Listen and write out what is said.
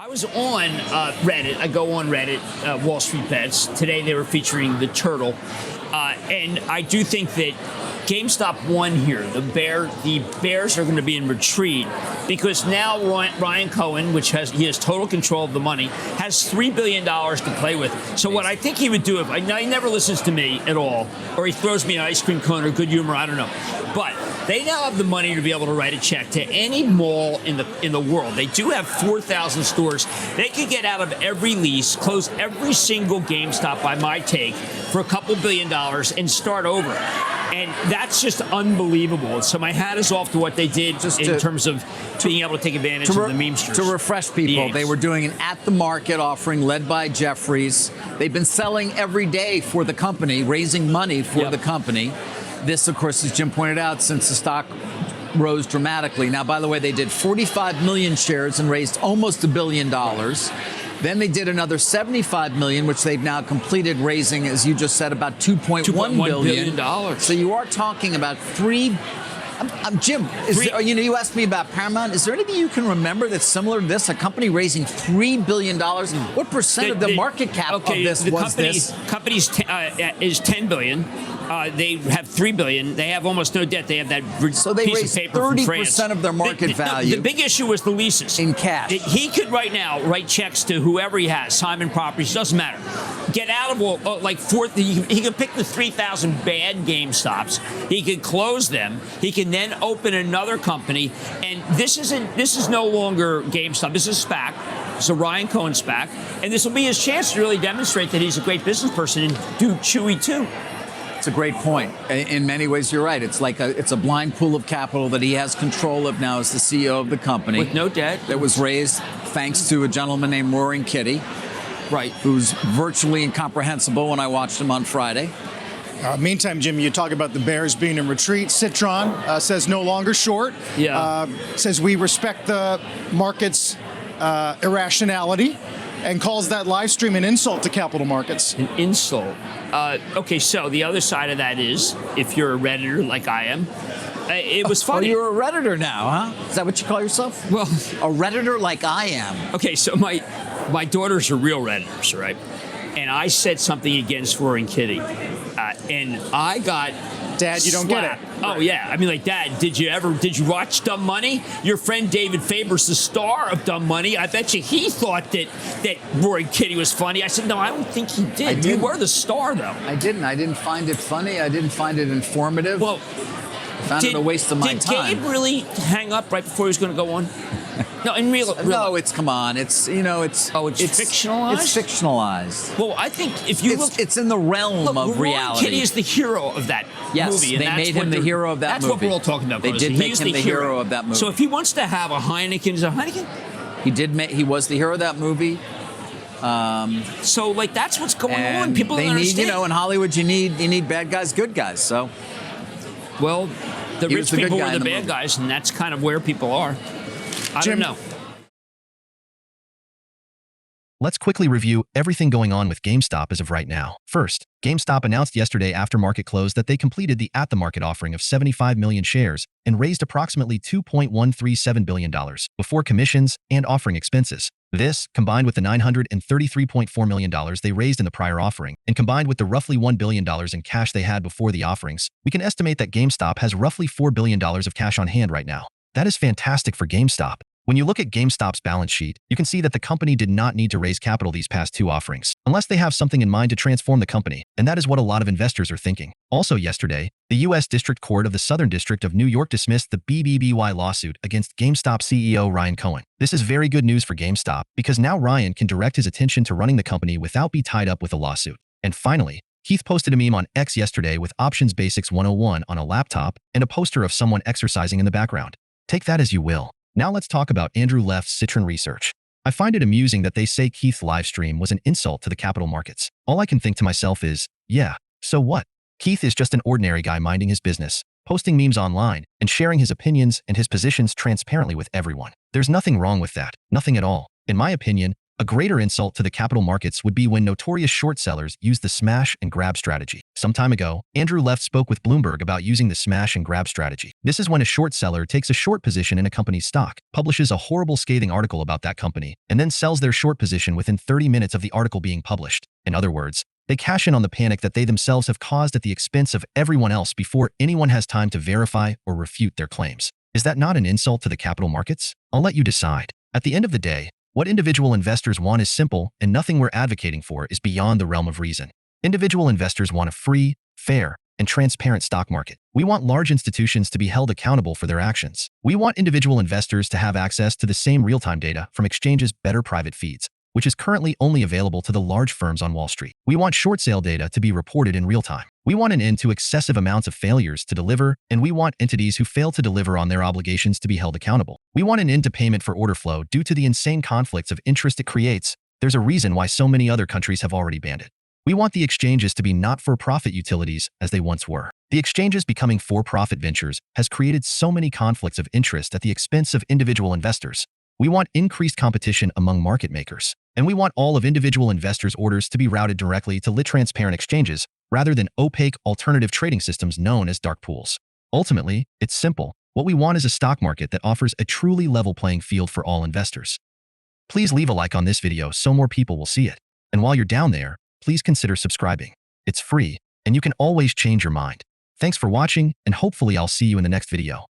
I was on Reddit. I go on Reddit, Wall Street Bets. Today they were featuring the turtle. And I do think that GameStop won here. The Bears are going to be in retreat because now Ryan Cohen, he has total control of the money, has $3 billion to play with. So what I think he would do, he never listens to me at all, or he throws me an ice cream cone or good humor, I don't know. But they now have the money to be able to write a check to any mall in the world. They do have 4,000 stores. They could get out of every lease, close every single GameStop by my take for a couple $1 billion and start over. And that's just unbelievable. So my hat is off to what they did in terms of being able to take advantage of the memesters. To refresh people, they were doing an at-the-market offering led by Jefferies. They've been selling every day for the company, raising money for the company. This, of course, as Jim pointed out, since the stock rose dramatically. Now, by the way, they did 45 million shares and raised almost $1 billion. Then they did another 75 million, which they've now completed raising, as you just said, about $2.1 billion. So you are talking about Jim, you asked me about Paramount. Is there anything you can remember that's similar to this? A company raising $3 billion? What percent of the market cap of this was this? The company is $10 billion. They have $3 billion. They have almost no debt. They have that so they piece raised of paper 30% of their market value. The big issue was the leases. In cash. He could right now write checks to whoever he has, Simon Properties, doesn't matter. Get out of he could pick the 3,000 bad GameStops. He could close them. He can then open another company. And this is no longer GameStop. This is SPAC. It's a Ryan Cohen SPAC. And this will be his chance to really demonstrate that he's a great business person and do Chewy too. It's a great point. In many ways, you're right. It's like it's a blind pool of capital that he has control of now as the CEO of the company. With no debt. That was raised thanks to a gentleman named Roaring Kitty. Right. Who's virtually incomprehensible when I watched him on Friday. Meantime, Jim, you talk about the Bears being in retreat. Citron says no longer short. Yeah. Says we respect the market's irrationality and calls that live stream an insult to capital markets. An insult. Okay, so the other side of that is, if you're a Redditor like I am, it was funny. Oh, you're a Redditor now, huh? Is that what you call yourself? Well, a Redditor like I am. Okay, so my daughters are real Redditors, right? And I said something against Roaring Kitty, and I got Dad, you don't slapped. get it. Oh yeah, I mean, like, Dad, did you watch Dumb Money? Your friend David Faber's the star of Dumb Money. I bet you he thought that Roaring Kitty was funny. I said, no, I don't think he did. You were the star, though. I didn't. I didn't find it funny. I didn't find it informative. Well, I found it a waste of my time. Did Gabe really hang up right before he was going to go on? No, in real. No, come on. It's fictionalized. It's fictionalized. Well, I think if you look, it's in the realm of reality. Kitty is the hero of that movie. They made him the hero of that movie. That's what we're all talking about. They did make him the hero of that movie. So if he wants to have a Heineken, is a Heineken? He was the hero of that movie. So that's what's going on. People don't understand. In Hollywood, you need bad guys, good guys. So, well, the rich people were the bad guys, and that's kind of where people are. I don't know. Let's quickly review everything going on with GameStop as of right now. First, GameStop announced yesterday after market close that they completed the at-the-market offering of 75 million shares and raised approximately $2.137 billion before commissions and offering expenses. This, combined with the $933.4 million they raised in the prior offering, and combined with the roughly $1 billion in cash they had before the offerings, we can estimate that GameStop has roughly $4 billion of cash on hand right now. That is fantastic for GameStop. When you look at GameStop's balance sheet, you can see that the company did not need to raise capital these past two offerings, unless they have something in mind to transform the company, and that is what a lot of investors are thinking. Also yesterday, the U.S. District Court of the Southern District of New York dismissed the BBBY lawsuit against GameStop CEO Ryan Cohen. This is very good news for GameStop, because now Ryan can direct his attention to running the company without being tied up with a lawsuit. And finally, Keith posted a meme on X yesterday with Options Basics 101 on a laptop and a poster of someone exercising in the background. Take that as you will. Now let's talk about Andrew Left's Citron research. I find it amusing that they say Keith's live stream was an insult to the capital markets. All I can think to myself is, yeah, so what? Keith is just an ordinary guy minding his business, posting memes online, and sharing his opinions and his positions transparently with everyone. There's nothing wrong with that. Nothing at all. In my opinion, A greater insult to the capital markets would be when notorious short sellers use the smash and grab strategy. Some time ago, Andrew Left spoke with Bloomberg about using the smash and grab strategy. This is when a short seller takes a short position in a company's stock, publishes a horrible scathing article about that company, and then sells their short position within 30 minutes of the article being published. In other words, they cash in on the panic that they themselves have caused at the expense of everyone else before anyone has time to verify or refute their claims. Is that not an insult to the capital markets? I'll let you decide. At the end of the day, what individual investors want is simple, and nothing we're advocating for is beyond the realm of reason. Individual investors want a free, fair, and transparent stock market. We want large institutions to be held accountable for their actions. We want individual investors to have access to the same real-time data from exchanges' better private feeds, which is currently only available to the large firms on Wall Street. We want short sale data to be reported in real time. We want an end to excessive amounts of failures to deliver, and we want entities who fail to deliver on their obligations to be held accountable. We want an end to payment for order flow due to the insane conflicts of interest it creates. There's a reason why so many other countries have already banned it. We want the exchanges to be not-for-profit utilities as they once were. The exchanges becoming for-profit ventures has created so many conflicts of interest at the expense of individual investors. We want increased competition among market makers, and we want all of individual investors' orders to be routed directly to lit transparent exchanges rather than opaque alternative trading systems known as dark pools. Ultimately, it's simple. What we want is a stock market that offers a truly level playing field for all investors. Please leave a like on this video so more people will see it. And while you're down there, please consider subscribing. It's free, and you can always change your mind. Thanks for watching, and hopefully I'll see you in the next video.